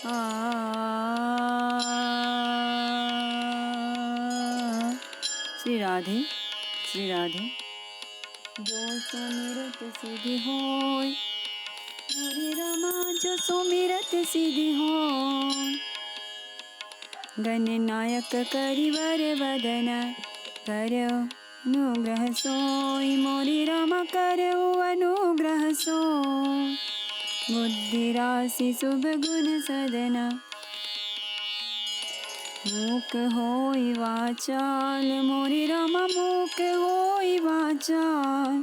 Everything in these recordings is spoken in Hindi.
आ श्री राधे श्री राधे। जो सुमिरत सिद्धि होय, मोरे रमा जो सुमिरत सिद्धि होय। गणनायक करिवर वदन, करो अनुग्रह सोय। मोरे रमा करो अनुग्रह सोय। बुद्धि राशि शुभ गुण सदना, मूक होई वाचाल। मोरे रमा मूक होई वाचाल।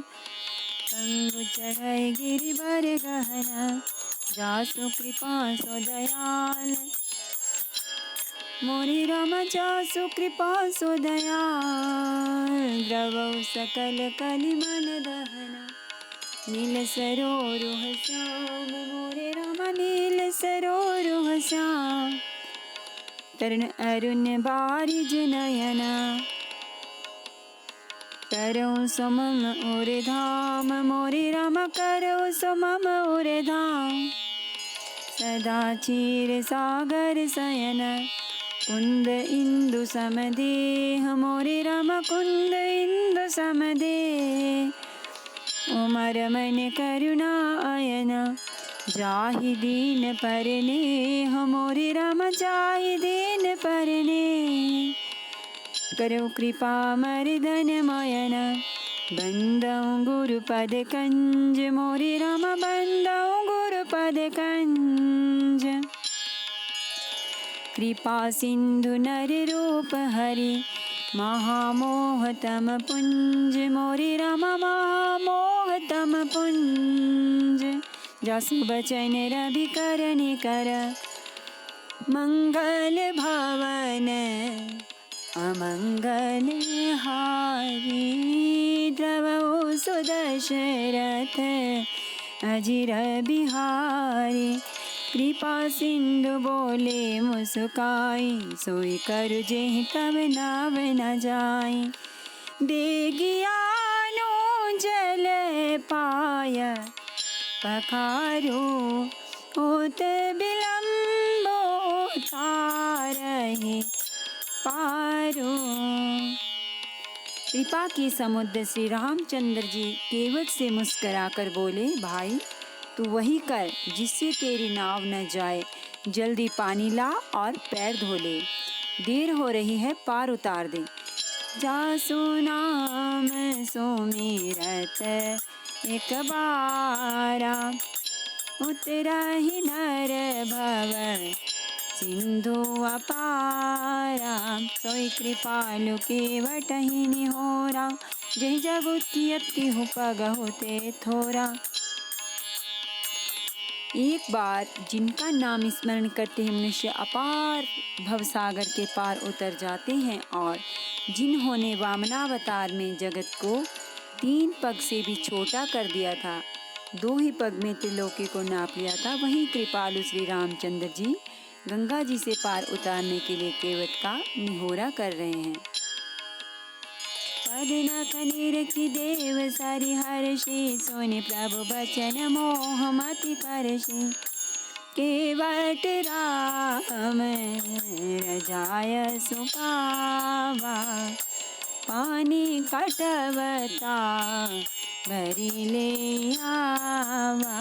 कंगु चढ़ाई गिरिवर गहना, जासु कृपा सो दयाल। मोरे रमा जासु कृपा सो दयाल। द्रवौ सकल कलि मन दहना, नील सरोरुह श्याम। मोरे रमा नील सरोरुह श्याम। तरुण अरुण बारिज नयना, करो समम ओरे धाम। मोरे रमा करो समम ओरे धाम। सदा क्षीर सागर शयन, कुंद इंदु समदेह। मोरे रमा कुंद इंदु समदेह। उमर मन करुणा अयन, जाहि दीन परनेह। मोरे रमा जाहि दीन परनेह। करो कृपा मर्दन मयन, बंदौ गुरुपद कंज। मोरे रमा बंदौ गुरुपद कंज। कृपा सिंधु नर रूप हरि, महामोह तम पुंज। मोरे रमा महामोह तम पुंज। जासु बचन रवि करनि कर, मंगल भवन अमंगल हारी। द्रवौ सुदशरथ अजिर बिहारी। कृपा सिंधु बोले मुस्काई, सोई कर जेहि तब नाव न जाई। देगियानो जल पाय, पखारो होत विलंबो तारहि पारो। कृपा के समुद्र श्री रामचंद्र जी केवट से मुस्कुराकर बोले, भाई तू वही कर जिससे तेरी नाव न जाए। जल्दी पानी ला और पैर धो ले, देर हो रही है, पार उतार दे। जासु नाम सुमिरत एक बारा, उतरहि नर भव सिंधु अपारा। सोई कृपालु केवटहि निहोरा, जहि जगु कियति हु पगहु ते थोरा। एक बार जिनका नाम स्मरण करते ही मनुष्य अपार भवसागर के पार उतर जाते हैं, और जिन्होंने वामनावतार में जगत को 3 पग से भी छोटा कर दिया था, 2 ही पग में त्रिलोकी को नाप लिया था, वहीं कृपालु श्री रामचंद्र जी गंगा जी से पार उतारने के लिए केवट का निहोरा कर रहे हैं। पद न खनिरखि देव सरि हर्षि, सुनि प्रभु बचन मोह मति करषि। केवट राम रजाय सुपावा, पानी कटवता भरी ले आवा।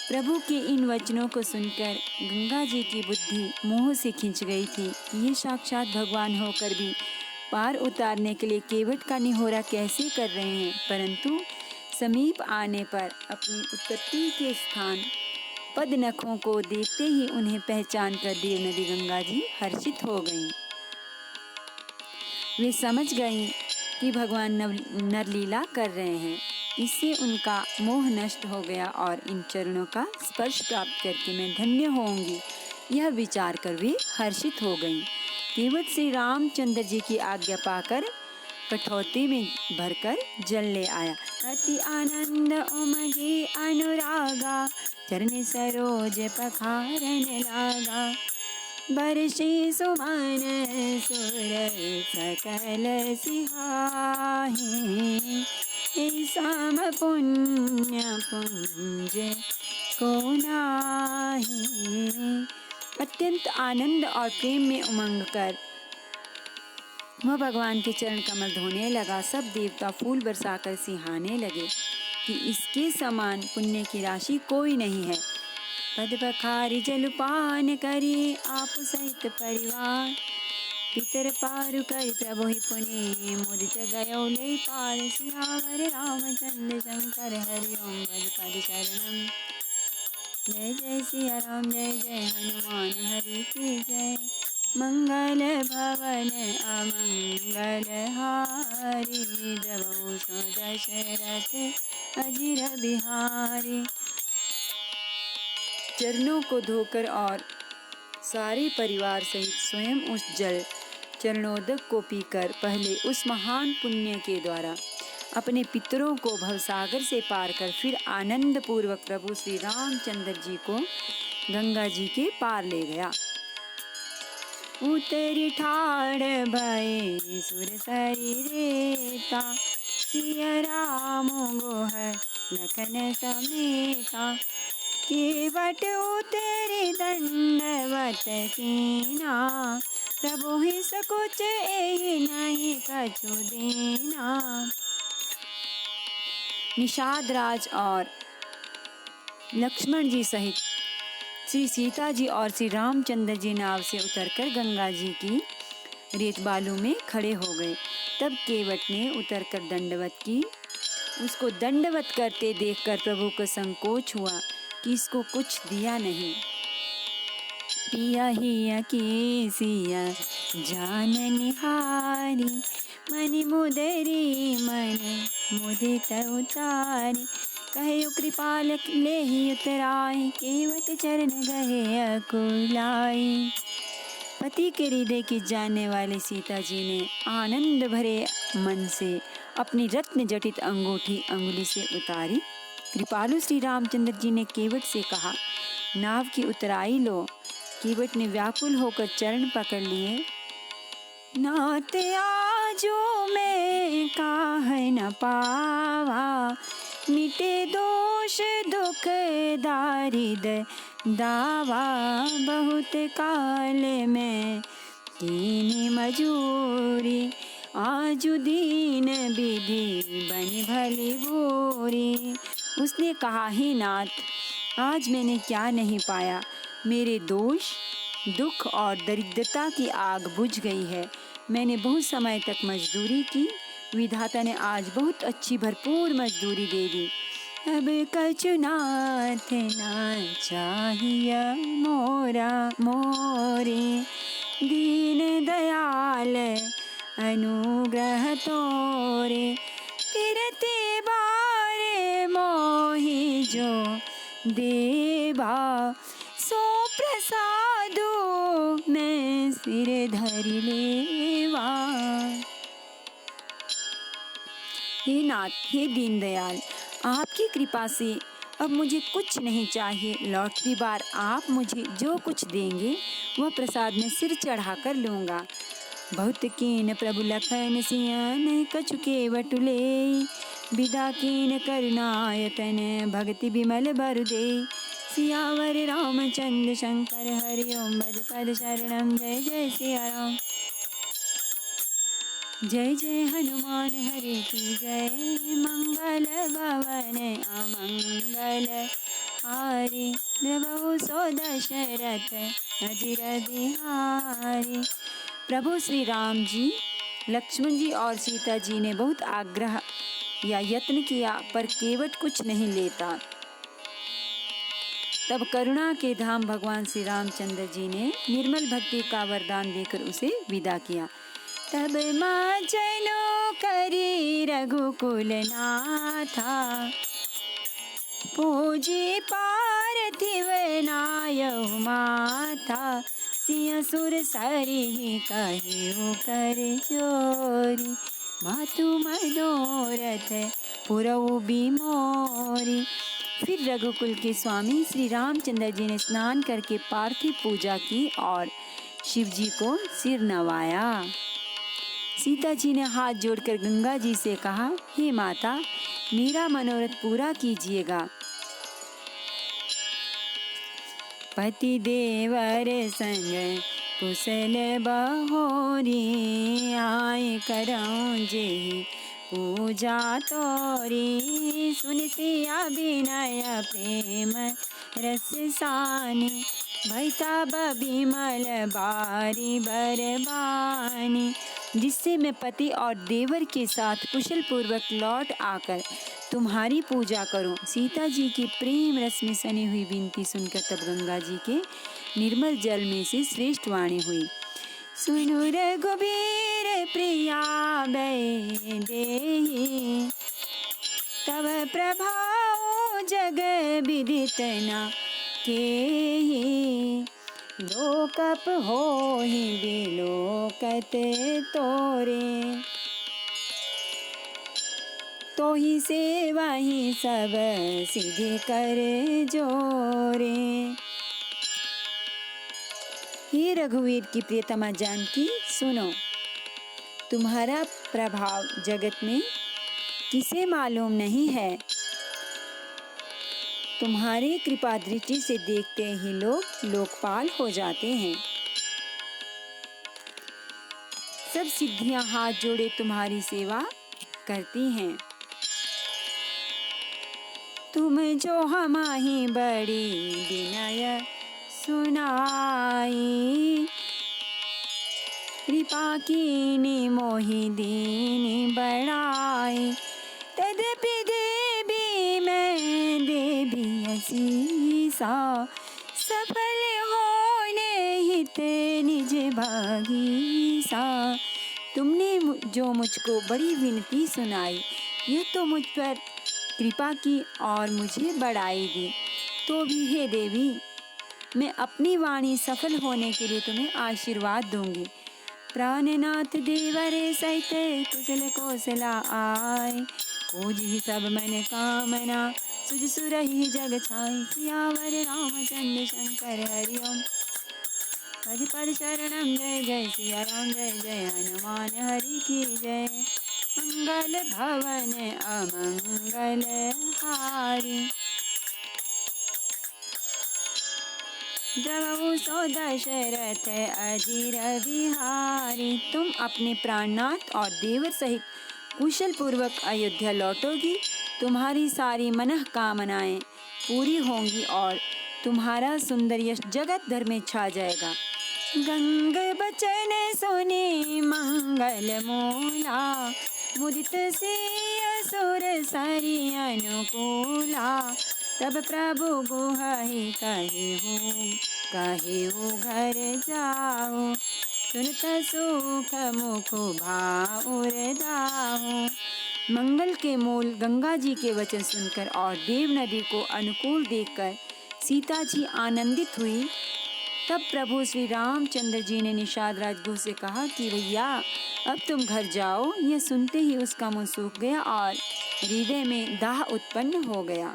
प्रभु के इन वचनों को सुनकर गंगा जी की बुद्धि मोह से खिंच गई थी। ये साक्षात भगवान होकर भी पार उतारने के लिए केवट का निहोरा कैसे कर रहे हैं, परंतु समीप आने पर अपनी उत्पत्ति के स्थान पद नखों को देखते ही उन्हें पहचान कर देव नदी गंगा जी हर्षित हो गईं। वे समझ गईं कि भगवान नरलीला कर रहे हैं। इससे उनका मोह नष्ट हो गया और इन चरणों का स्पर्श प्राप्त करके मैं धन्य होंगी, यह विचार कर वे हर्षित हो गईं। केवट श्री रामचंद्र जी की आज्ञा पाकर कठौती में भरकर जल ले आया। अति आनंद उमगे अनुरागा, चरण सरोज पखारन लागा। बरसी सुमन सुर सकल सिहाहि, सम पुण्य पुंज को नाही। अत्यंत आनंद और प्रेम में उमंग कर वह भगवान के चरण कमल धोने लगा। सब देवता फूल बरसाकर सिहाने लगे कि इसके समान पुण्य की राशि कोई नहीं है। पद पखारी जलपान करी आप सहित परिवार, पितर पारु कर प्रभु ही पुनि मुदित गयो ले पार। सियावर रामचंद्र शंकर हरि ओम भज पद शरणम। जय जय सिया राम जय जय हनुमान हरि की जय। मंगल भवन अमंगल हारी, द्रवहु सो दशरथ अजिर बिहारी। चरणों को धोकर और सारे परिवार सहित स्वयं उस जल चरणोदक को पीकर पहले उस महान पुण्य के द्वारा अपने पितरों को भवसागर से पार कर फिर आनंद पूर्वक प्रभु श्री रामचंद्र जी को गंगा जी के पार ले गया। उतरी ठाड़ भये सुर शरीरेता, सिया राम गोहर लखन समेता। केवट उतरी दंडवत कीना, प्रभु ही सकुच एहि नहीं कछु देना। निषाद राज और लक्ष्मण जी सहित श्री सीता जी और श्री रामचंद्र जी नाव से उतरकर गंगा जी की रेत बालू में खड़े हो गए। तब केवट ने उतरकर दंडवत की। उसको दंडवत करते देखकर प्रभु को संकोच हुआ कि इसको कुछ दिया नहीं। पिया हिया की सिया जान निहारी, मनि मुदरी मन मुदित उतारी। कहे कृपाल ले ही उतराई, केवट चरण गहे अकुलाई। पति के हृदय की जानने वाले सीता जी ने आनंद भरे मन से अपनी रत्न जटित अंगूठी अंगुली से उतारी। कृपालु श्री रामचंद्र जी ने केवट से कहा, नाव की उतराई लो। केवट ने व्याकुल होकर चरण पकड़ लिए। नाथ आजो मैं काहे न पावा, मिटे दोष दुख दारिद दावा। बहुत काल में कीनी मजूरी, आजु दीन विधि बनी भली बुरी। उसने कहा, हे नाथ, आज मैंने क्या नहीं पाया। मेरे दोष दुख और दरिद्रता की आग बुझ गई है। मैंने बहुत समय तक मजदूरी की, विधाता ने आज बहुत अच्छी भरपूर मजदूरी दे दी। अब कछु नाथ ना चाहिए मोरा मोरे, दीन दयाल अनुग्रह तोरे। फिरते बारे मोहि जो देवा, सो प्रसादो मैं सिर धरि लेवा। हे नाथ, हे दीनदयाल, आपकी कृपा से अब मुझे कुछ नहीं चाहिए। लौटती बार आप मुझे जो कुछ देंगे वह प्रसाद में सिर चढ़ाकर लूँगा। बहुत कीन प्रभु लखन सियन, कछु केवट लेई। विदा कीन करुणायतन, भक्ति विमल बरु देई। सियावर रामचंद्र शंकर हरि ओम भज पद शरणम। जय जय सिया राम जय जय हनुमान हरि की जय। मंगल भवन अमंगल हारी, द्रवहु सो दशरथ अजिर बिहारी। प्रभु श्री राम जी, लक्ष्मण जी और सीता जी ने बहुत आग्रह या यत्न किया, पर केवट कुछ नहीं लेता। तब करुणा के धाम भगवान श्री रामचंद्र जी ने निर्मल भक्ति का वरदान देकर उसे विदा किया। तब माचनो करी रघुकुल नाथा, पूजी पार्थिव नायहु माथा। सिया सुर सरी कहियो कर जोरी, मातु मनोरथ पुरऊ बिमोरी। फिर रघुकुल के स्वामी श्री रामचंद्र जी ने स्नान करके पार्थिव पूजा की और शिव जी को सिर नवाया। सीता जी ने हाथ जोड़कर गंगा जी से कहा, हे माता, मेरा मनोरथ पूरा कीजिएगा। पति देवर संग कुशल बहोरी, आए करऊँ जे पूजा तोरी। सुन सिया विनय प्रेम रस सानी, भैता बिमल बारी बरबानी। जिससे मैं पति और देवर के साथ कुशल पूर्वक लौट आकर तुम्हारी पूजा करूं। सीता जी की प्रेम रस में सनी हुई विनती सुनकर तब गंगा जी के निर्मल जल में से श्रेष्ठ वाणी हुई। सुनु रघुबीर प्रिया वैदेही, तब प्रभाव जग विदित न केही। लोकप होहि बिलोकत तोरे, तो ही सेवा ही सब सिद्धि कर जोरे। हे रघुवीर की प्रियतमा जानकी, सुनो, तुम्हारा प्रभाव जगत में किसे मालूम नहीं है। तुम्हारी कृपा दृष्टि से देखते ही लोग लोकपाल हो जाते हैं। सब सिद्धियां हाथ जोड़े तुम्हारी सेवा करती हैं। तुम जो हमाही बड़ी विनय सुनाई, कृपा कीनी मोहि दीनी बड़ाई। तदपि देवी मैं देवी असीसा, सफल होने हित निज भागीसा। तुमने जो मुझको बड़ी विनती सुनाई, यह तो मुझ पर कृपा की और मुझे बढ़ाई दी। तो भी हे देवी, मैं अपनी वाणी सफल होने के लिए तुम्हें आशीर्वाद दूंगी। प्राणनाथ देवरे सहित कुशल कौशला आय, पूजी सब मन कामना सुज सुरहि जग छाई। सियावर रामचंद्र शंकर हरि ओम। भज पद शरणम जय जय सिया राम, जय जय हनुमान हरि की जय। मंगल भवन अमंगल हारी, जगऊ सो दशरथ अजीर बिहारी। तुम अपने प्राणनाथ और देवर सहित कुशल पूर्वक अयोध्या लौटोगी। तुम्हारी सारी मनोकामनाएं पूरी होंगी और तुम्हारा सुंदर यश जगत भर में छा जाएगा। गंग बचन सुने मंगल मूला, मुदित सिय सुर सरि अनुकूला। तब प्रभु गुहहि कहिहु घर जाओ, सुनत सुख मुख भाउर दाहो। मंगल के मूल गंगा जी के वचन सुनकर और देव नदी को अनुकूल देखकर सीता जी आनंदित हुई। तब प्रभु श्री रामचंद्र जी ने निषाद राजगुह से कहा कि भैया, अब तुम घर जाओ। यह सुनते ही उसका मुंह सूख गया और हृदय में दाह उत्पन्न हो गया।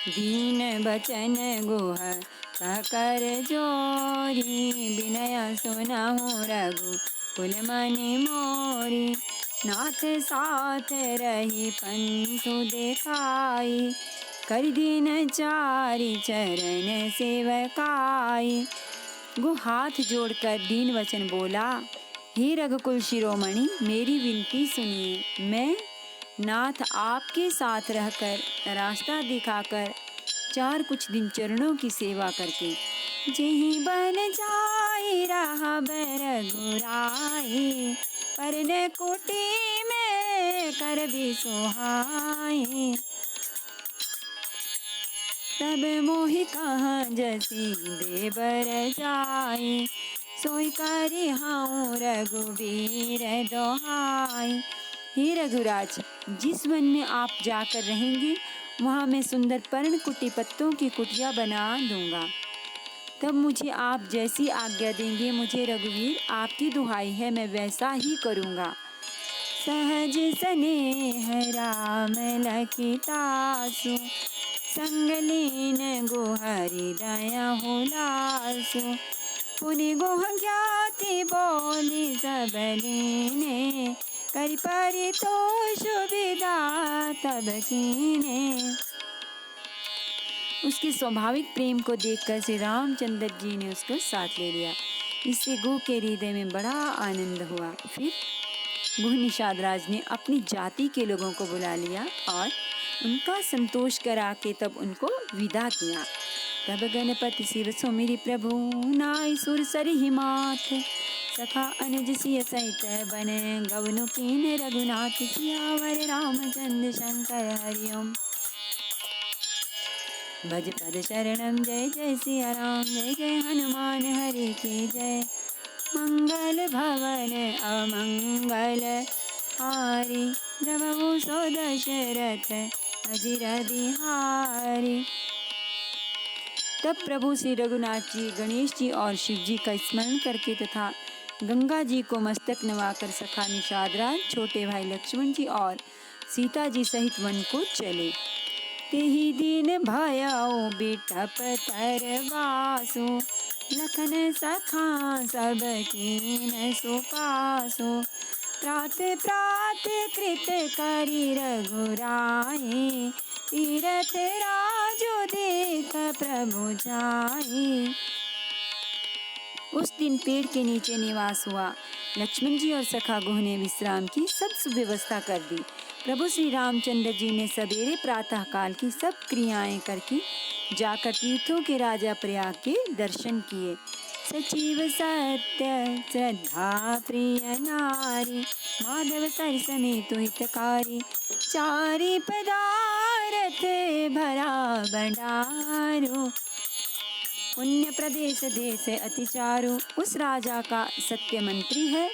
दीन बचन गुह कहकर जोरी, विनय सुनहु रघु कुल मनि मोरी। नाथ साथ रही पंथु देखाई, कर दीन चारि चरण सेवकाई। गो हाथ जोड़कर दीन वचन बोला, हे रघुकुल शिरोमणि, मेरी विनती सुनिए। मैं नाथ आपके साथ रहकर रास्ता दिखाकर चार कुछ दिन चरणों की सेवा करके जेहि बन जाई रहा रघुराई। परन कोटि में कर भी सुहाई, तब मोहि कहाँ जसी देवर जाई। सोई करि हऊँ रघुबीर दोहाई। हे रघुराज, जिस वन में आप जाकर रहेंगे वहाँ मैं सुंदर पर्ण कुटी पत्तों की कुटिया बना दूंगा। तब मुझे आप जैसी आज्ञा देंगे। मुझे रघुवीर आपकी दुहाई है, मैं वैसा ही करूँगा। सहज स्नेह राम लखि तासु, संग लीन गुहरि दया हुलासु। पुनि गुह ज्ञाति बोली सब लीने, करि परितोष विदा तब कीने। उसके स्वाभाविक प्रेम को देखकर श्री रामचंद्र जी ने उसको साथ ले लिया। इससे गुह के हृदय में बड़ा आनंद हुआ। फिर गुह निषाद राज ने अपनी जाति के लोगों को बुला लिया और उनका संतोष करा के तब उनको विदा किया। तब गणपति शिव सुमिरि प्रभु नाई सुर सरि ही माथ, सखा अनुज सिय सहित बन गवनु कीन रघुनाथ, सियावर रामचंद्र शंकर हरिओम। भज पद शरणम जय जय सिया राम, जय जय हनुमान हरि की जय। मंगल भवन अमंगल हारी, प्रभु सो दशरथ अजिर बिहारी। तब प्रभु श्री रघुनाथ जी गणेश जी और शिव जी का स्मरण करके तथा गंगा जी को मस्तक नवाकर सखा निषाद राज, छोटे भाई लक्ष्मण जी और सीता जी सहित वन को चले। तेहि दिन भयउ बिटप तरवासु, लखन सखा सब कीन सुपासु। प्रात प्रात कृत करि रघुराई, तीरथ राजो देख प्रभु जाई। उस दिन पेड़ के नीचे निवास हुआ। लक्ष्मण जी और सखा गुह ने विश्राम की सब सुव्यवस्था कर दी। प्रभु श्री रामचंद्र जी ने सवेरे प्रातः काल की सब क्रियाएं करके जाकर तीर्थों के राजा प्रयाग के दर्शन किए। सचिव सत्य श्रद्धा प्रिय नारी, माधव सर समेत हितकारी। चारि पदारथ भरा भंडारो, पुण्य प्रदेश देश अति चारो। उस राजा का सत्य मंत्री है,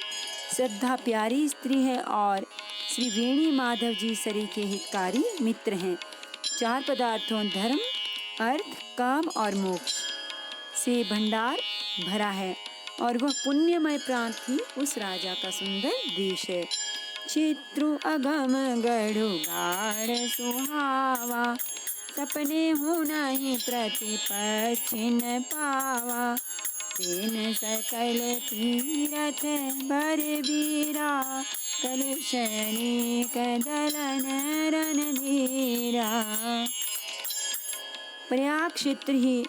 श्रद्धा प्यारी स्त्री है और श्री वेणी माधव जी सरी के हितकारी मित्र हैं। चार पदार्थों धर्म, अर्थ, काम और मोक्ष से भंडार भरा है और वह पुण्यमय प्रांत ही उस राजा का सुंदर देश है। क्षेत्रु अगम गढ़ु गाढ़ सुहावा, सपने हो नहीं प्रतिपक्षिन पावा। सेन सकल तीरथ बर बीरा, कलुषणी कदलन रणधीरा। प्रयाग क्षेत्र ही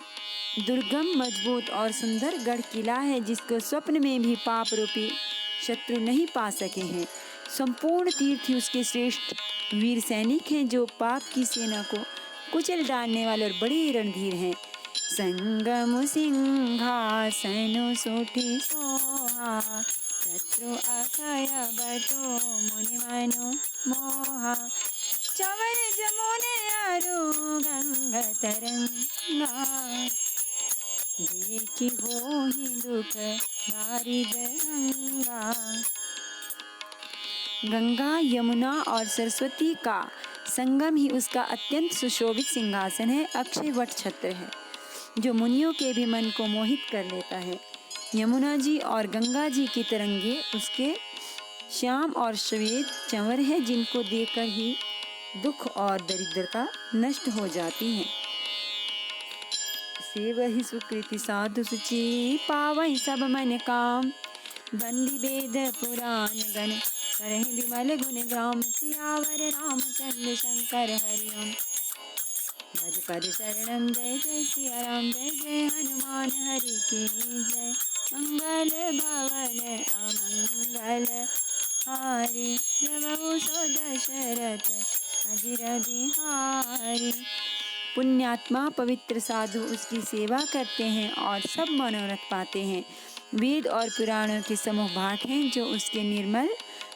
दुर्गम, मजबूत और सुंदर गढ़ किला है, जिसको स्वप्न में भी पाप रूपी शत्रु नहीं पा सके हैं। संपूर्ण तीर्थी उसके श्रेष्ठ वीर सैनिक हैं, जो पाप की सेना को कुचल डालने वाले और बड़े रणधीर हैं। संगम सिंहासन सोठी सोहा, शत्रु अक्षय बटो मुनि मनु मोहा। चवर जमुने अरु गंगा तरंगा, देखी हो ही दुख नारिद गंगा। गंगा, यमुना और सरस्वती का संगम ही उसका अत्यंत सुशोभित सिंहासन है। अक्षय वट छत्र है जो मुनियों के भी मन को मोहित कर लेता है। यमुना जी और गंगा जी की तरंगे उसके श्याम और श्वेत चंवर है, जिनको देखकर ही दुख और दरिद्रता नष्ट हो जाती है। सेवहि सुकृति साधु सुचि, पावहि सब मन काम। बंदी वेद पुराण गण, करहि विमल गुण ग्राम। सियावर रामचंद्र शंकर हरिओम। भज पद शरणम जय जय सिया राम, जय जय हनुमान हरि की जय। मंगल भवन अमंगल हारी, प्रभु सो दशरथ अजिर बिहारी। पुण्यात्मा पवित्र साधु उसकी सेवा करते हैं और सब मनोरथ पाते हैं। वेद और पुराणों के समूह पाठ हैं जो उसके निर्मल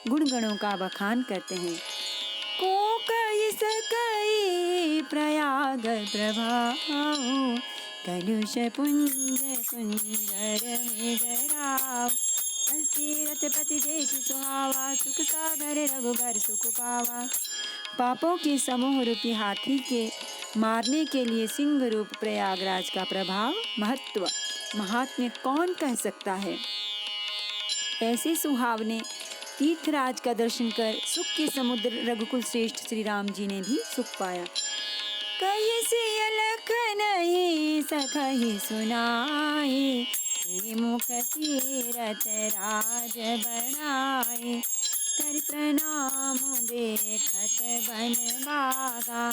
गुणगणों का बखान करते हैं। को कई सकई प्रयाग प्रभाव, कलुष पुंज सुंदर मेघराव। तीरथ पति देखि सुहावा, सुख सागर रघुबर सुख पावा। पापों के समूह रूपी हाथी के मारने के लिए सिंह रूप प्रयागराज का प्रभाव, महत्व, महात्म्य कौन कह सकता है। ऐसे सुहावने तीर्थराज का दर्शन कर सुख के समुद्र रघुकुल श्रेष्ठ श्री राम जी ने भी सुख पाया। कहीं सिय लखनई सखहि सुनाई, मुख तीरथ राज बनाए। कर प्रणाम देखत बन बागा,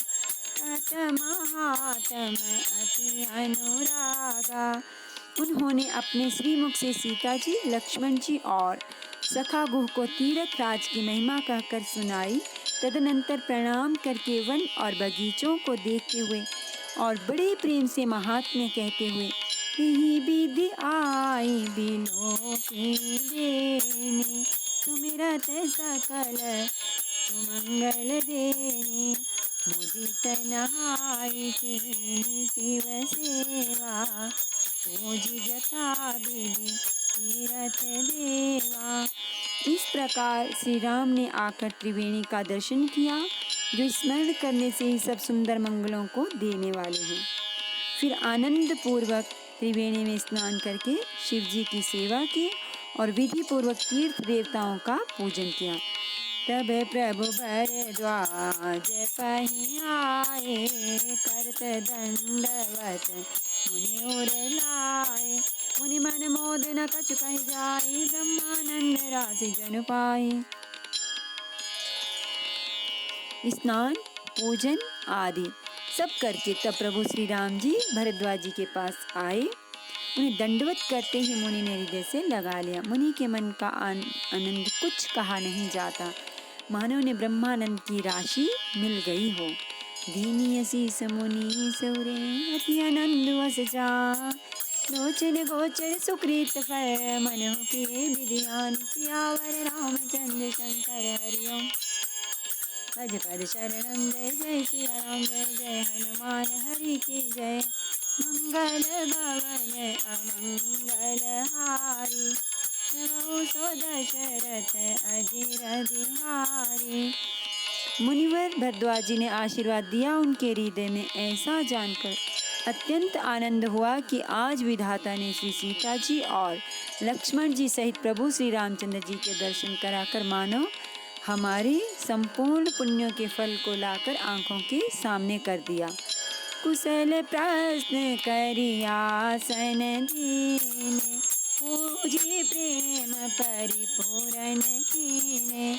भक्त महात्म अति अनुरागा। उन्होंने अपने श्रीमुख से सीता जी, लक्ष्मण जी और सखा गुह को तीरथ राज की महिमा कहकर सुनाई। तदनंतर प्रणाम करके वन और बगीचों को देखते हुए और बड़े प्रेम से महात्म्य कहते हुए, यही विधि आई बिलो की देने, सुमिरत सकल सुमंगल देने, मुदित नहाय कीन्ही शिव सेवा, पूजी जथा विधि तीरथ देवा। इस प्रकार श्री राम ने आकर त्रिवेणी का दर्शन किया, जो स्मरण करने से ही सब सुंदर मंगलों को देने वाले हैं। फिर आनंद पूर्वक त्रिवेणी में स्नान करके शिव जी की सेवा की और विधि पूर्वक तीर्थ देवताओं का पूजन किया। तब प्रभु भरद्वाज पहीं आए, करत दंडवत मुनि उर लाए, मुनि मन मोद न कछु कहि जाई, ब्रह्मानंद राशि जनु पाए। स्नान, पूजन आदि सब करके तब प्रभु श्री राम जी भरद्वाज जी के पास आए। उन्हें दंडवत करते ही मुनि ने हृदय से लगा लिया। मुनि के मन का आनंद कुछ कहा नहीं जाता, मानव ने ब्रह्मानंद की राशि मिल गई हो। दीनी शीस मुनि सौरे अति आनंद वस जा, लोचन गोचर सुकृत फल, मनहु के विधियान, सियावर रामचंद्र शंकर हरिओम। भज पद शरणम जय जय सिया राम, जय जय हनुमान हरि की जय। मंगल भवन अमंगल हारी, प्रभु सो दशरथ अजिर बिहारी। मुनिवर भरद्वाज जी ने आशीर्वाद दिया। उनके हृदय में ऐसा जानकर अत्यंत आनंद हुआ कि आज विधाता ने श्री सीता जी और लक्ष्मण जी सहित प्रभु श्री रामचंद्र जी के दर्शन कराकर मानो हमारे संपूर्ण पुण्यों के फल को लाकर आंखों के सामने कर दिया। कुशल प्रश्न करियासन दीने, पूजी प्रेम परिपूरण कीने,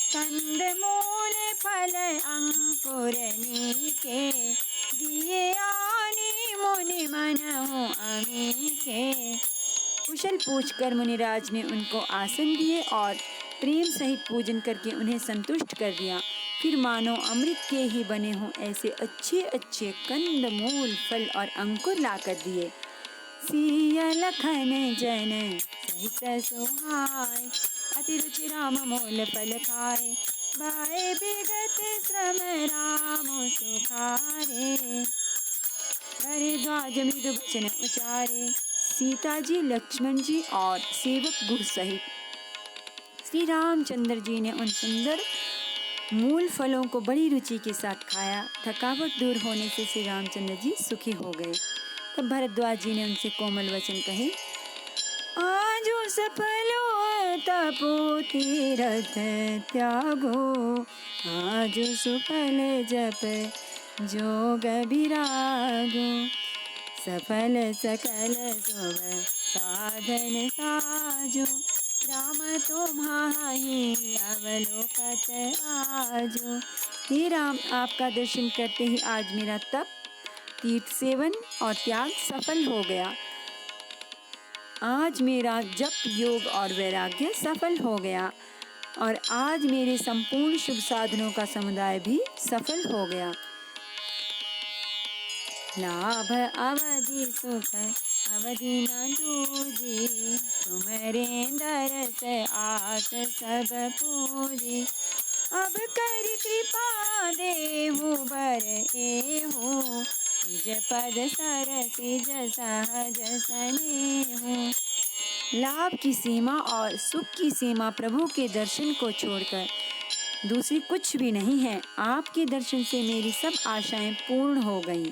कंद मूल फल अंकुर नीके, दिए आनी मुनि मनहु अमीके। कुशल पूछकर मुनिराज ने उनको आसन दिए और प्रेम सहित पूजन करके उन्हें संतुष्ट कर दिया। फिर मानो अमृत के ही बने हों ऐसे अच्छे अच्छे कंद मूल फल और अंकुर लाकर दिए। सिया लखन जन सहित सुहाय, अति रुचि राम मोल फल खाए, बाए विगत श्रम राम सुखारे, भरद्वाज मृदु वचन उचारे। सीता जी, लक्ष्मण जी और सेवक गुह सहित श्री रामचंद्र जी ने उन सुंदर मूल फलों को बड़ी रुचि के साथ खाया। थकावट दूर होने से श्री रामचंद्र जी सुखी हो गए। तब भरद्वाज जी ने उनसे कोमल वचन कहे, आजो सफलो तपो तीरथ त्यागो, आजो सुफल जप जोग विरागो, सफल सकल शुभ साधन साजो, राम तुम्हारी अवलोकत आजो। हे राम, आपका दर्शन करते ही आज मेरा तप, तीर्थ सेवन और त्याग सफल हो गया। आज मेरा जप, योग और वैराग्य सफल हो गया और आज मेरे संपूर्ण शुभ साधनों का समुदाय भी सफल हो गया। लाभ अवधि सुख अवधि न दूजी, तुम्हारे दरस आस सब पूजी, अब कर कृपा देहु बर एहु, निज पद सरसिज सहज स्नेहु। लाभ की सीमा और सुख की सीमा प्रभु के दर्शन को छोड़कर दूसरी कुछ भी नहीं है। आपके दर्शन से मेरी सब आशाएं पूर्ण हो गईं।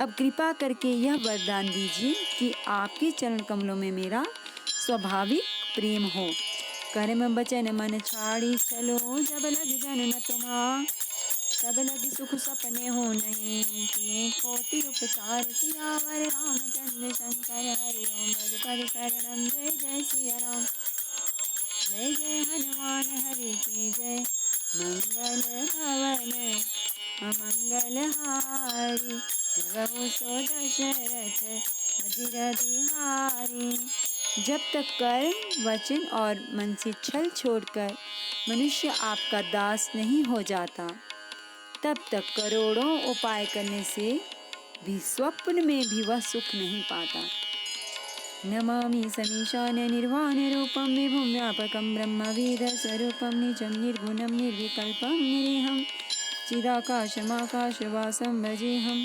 अब कृपा करके यह वरदान दीजिए कि आपके चरण कमलों में मेरा स्वाभाविक प्रेम हो। कर्म बचन मन छाड़ी चलो, जब लग जन न तुम्हां, तब लग सुख सपने हो नहीं, के कोटि उपचार, सियावर रामचंद्र शंकर हरिओम। भज पद शरणम जय जय सिया राम, जय जय हनुमान हरि की जय। मंगल भवन अमंगलहारी प्रभु सो दशरथ अजिरधिहारी। जब तक कर्म, वचन और मन से छल छोड़कर मनुष्य आपका दास नहीं हो जाता, तब तक करोड़ों उपाय करने से भी स्वप्न में भी वह सुख नहीं पाता। नमामि समीशान निर्वाण रूपम विभुं व्यापकं ब्रह्मवेद स्वरूपं निजं निर्गुणं निर्विकल्पं निरीहं चिदाकाशमाकाशवासं भजेऽहं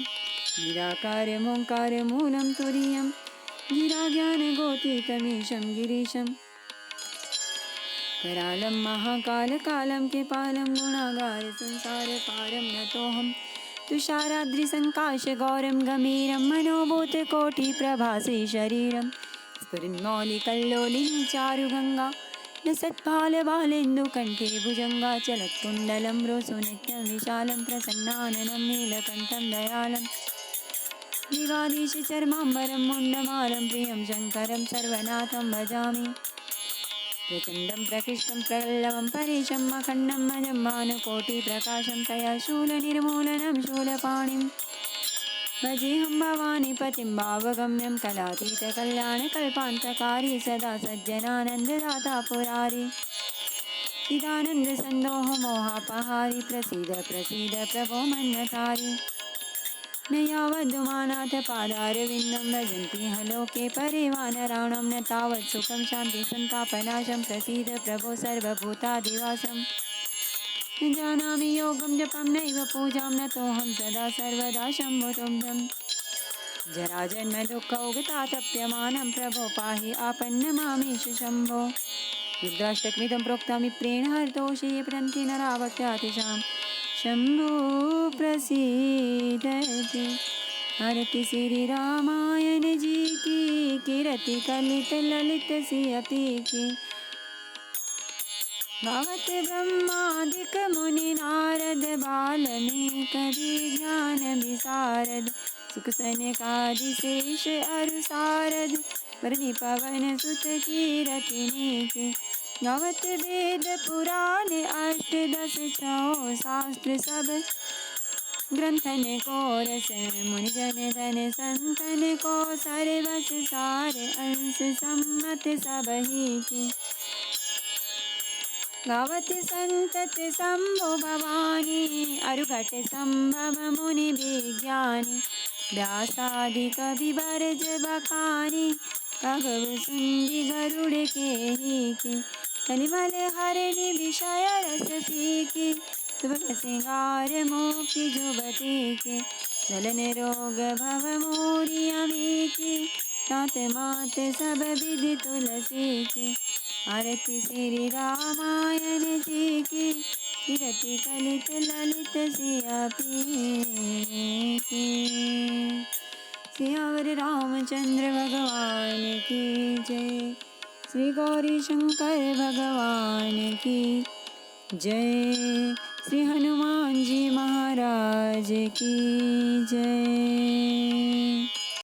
निराकारमोङ्कारमूलं तुरीयं गिराज्ञानगोतीतमीशं गिरीशं करालं महाकालकालं कृपालं गुणागार संसारपारं नतोऽहं तुषाराद्रिसङ्काशगौरं गम्भीरं मनोभूतकोटिप्रभासे शरीरं स्फुरन्मौलिकल्लोलिनी चारुगङ्गा लसत्फालबालेन्दुकण्ठे भुजङ्गा चलत्कुण्डलं रोसुनित्यं विशालं प्रसन्नाननं नीलकण्ठं दयालं दिवाधीशचर्माम्बरं मुण्डमालं प्रियं शङ्करं सर्वनाथं भजामि प्रचण्डं प्रकृष्टं प्रल्लवं परेशम् अखण्डं अजं भानुकोटिप्रकाशं तया शूलनिर्मूलनं शूलपाणिं भजेऽहं भवानीपतिं भावगम्यं कलातीतकल्याणकल्पान्तकारी सदा सज्जनानन्ददाता पुरारी चिदानन्दसन्दोहमोहापहारी प्रसीद प्रसीद प्रभो मन्नतारी न यावद्दुमानाथ पादारविन्दं भजन्ति ह लोके परिवानराणां न तावत् सुखं शान्तिसन्तापनाशं प्रसीद प्रभो सर्वभूताधिवासम् न जानामि योगं जपं नैव पूजां नतोऽहं सदा सर्वदा शम्भो तुभ्यं जराजन्मदुःखौघतातप्यमानं प्रभो पाहि आपन्नमामीश शम्भो रुद्राष्टकमिदं प्रोक्तं विप्रेण हरतोषे प्रन्ति नरा भक्त्यातिशां शम्भो प्रसीदति। आरती श्री रामायण जी की कीरति कलित ललित सियपि की गावत ब्रह्मादिक मुनि नारद बाल्मीक ज्ञान विशारद सुख सनकादि शेष अरु सारद बरनी पवन सुत कीरति के गावत वेद पुराण अष्ट दश छौ शास्त्र सब ग्रंथन को रस मुनि जन धन संतन को सर्वस सार अंश सम्मत सबही की गावत संतत शंभो भवानी अरुघट संभव मुनि विज्ञानी व्यासादि कवि बरज बखानी कगव सुंदी गरुड़ के ही की कलिमल हरिणि विषय रस फीकी सुबह सिंगार मोक्ति जुबती के दलन रोग भव मोरी अमी की तात मात सब विधि तुलसी की आरती श्री रामायण जी की कीरति कलित ललित सियापि की। सियावर रामचंद्र भगवान की जय। श्री गौरी शंकर भगवान की जय। श्री हनुमान जी महाराज की जय।